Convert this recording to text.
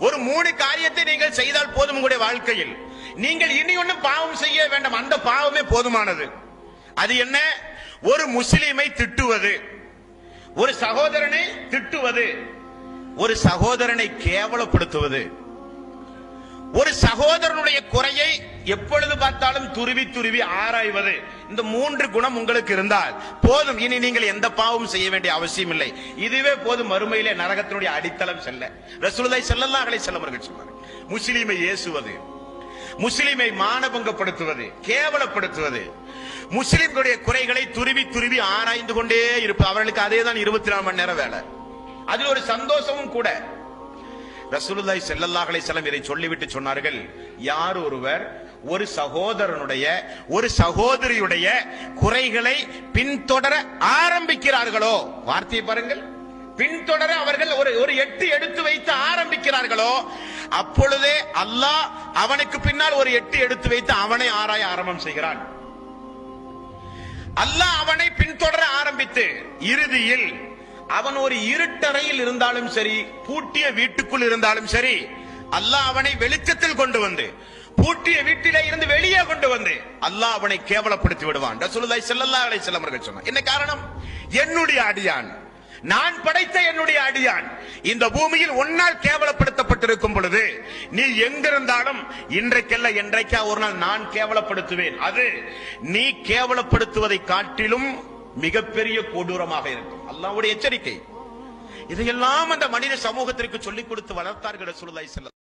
ஒரு 3 காரியத்தை நீங்கள் செய்தால் போதும் உங்களுடைய வாழ்க்கையில். நீங்கள் இனி ஒன்றும் பாவம் செய்ய வேண்டாம், அந்த பாவமே போதுமானது. அது என்ன? ஒரு முஸ்லிமை திட்டுவது, ஒரு சகோதரனை திட்டுவது, ஒரு சகோதரனை கேவலப்படுத்துவது, ஒரு சகோதரனுடைய குறையை எப்பொழுது பார்த்தாலும் துருவி துருவி ஆராய்வது. இந்த 3 குணம் உங்களுக்கு இருந்தால் போதும், இனி நீங்கள் எந்த பாவமும் செய்ய வேண்டிய அவசியம் இல்லை. இதுவே போதும் மறுமையிலே நரகத்தினுடைய அடித்தளம் செல்ல. ரசூலுல்லாஹி ஸல்லல்லாஹு அலைஹி வஸல்லம் அவர்கள் சொன்னார்கள், முஸ்லிமை ஏசுவது, முஸ்லிமை மானபங்கப்படுத்துவது, கேவலப்படுத்துவது, முஸ்லிம்களுடைய குறைகளை துருவி துருவி ஆராய்ந்து கொண்டே இருப்பது, அவர்களுக்கு அதேதான் 24 மணி நேரம் வேலை. அதில் ஒரு சந்தோஷமும் கூட. ரசூலுல்லாஹி ஸல்லல்லாஹு அலைஹி வஸல்லம் இதை சொல்லிவிட்டு சொன்னார்கள், யார் ஒருவர் ஒரு சகோதரனுடைய ஒரு சகோதரியுடைய குறைகளை பின்தொடர ஆரம்பிக்கிறார்களோ, வார்த்தையை பாருங்கள், பின்தொடர அவர்கள் ஒரு எட்டு எடுத்து வைத்து ஆரம்பிக்கிறார்களோ, அப்பொழுதே அல்லாஹ் அவனுக்கு பின்னால் ஒரு எட்டு எடுத்து வைத்து அவனை ஆராய ஆரம்பம் செய்கிறான். அல்லாஹ் அவனை பின்தொடர ஆரம்பித்து இறுதியில் அவன் ஒரு இருட்டறையில் இருந்தாலும் சரி, பூட்டிய வீட்டுக்குள் இருந்தாலும் சரி, அல்லாஹ் அவனை வெளிச்சத்தில் கொண்டு வந்து, பூட்டிய வீட்டிலே இருந்து வெளியே கொண்டு வந்து அல்லாஹ் அவனை கேவலப்படுத்தி விடுவான். ரசூலுல்லாஹி ஸல்லல்லாஹு அலைஹி வஸல்லம் அவர்கள் சொன்னார், என்ன காரணம்? என்னுடைய அடியான், நான் படைத்த என்னுடைய அடியான் இந்த பூமியில் ஒன்னால் கேவலப்படுத்தப்பட்டிருக்கும் பொழுது நீ எங்கிருந்தாலும் இன்றைக்கல்ல என்றைக்கா ஒரு நாள் நான் கேவலப்படுத்துவேன். அது நீ கேவலப்படுத்துவதை காட்டிலும் மிகப்பெரிய கொடூரமாக இருக்கும். அல்லாஹ்வுடைய எச்சரிக்கை. இதையெல்லாம் அந்த மனித சமூகத்திற்கு சொல்லிக் கொடுத்து வளர்த்தார்கள் ரசூலுல்லாஹி ஸல்லல்லாஹு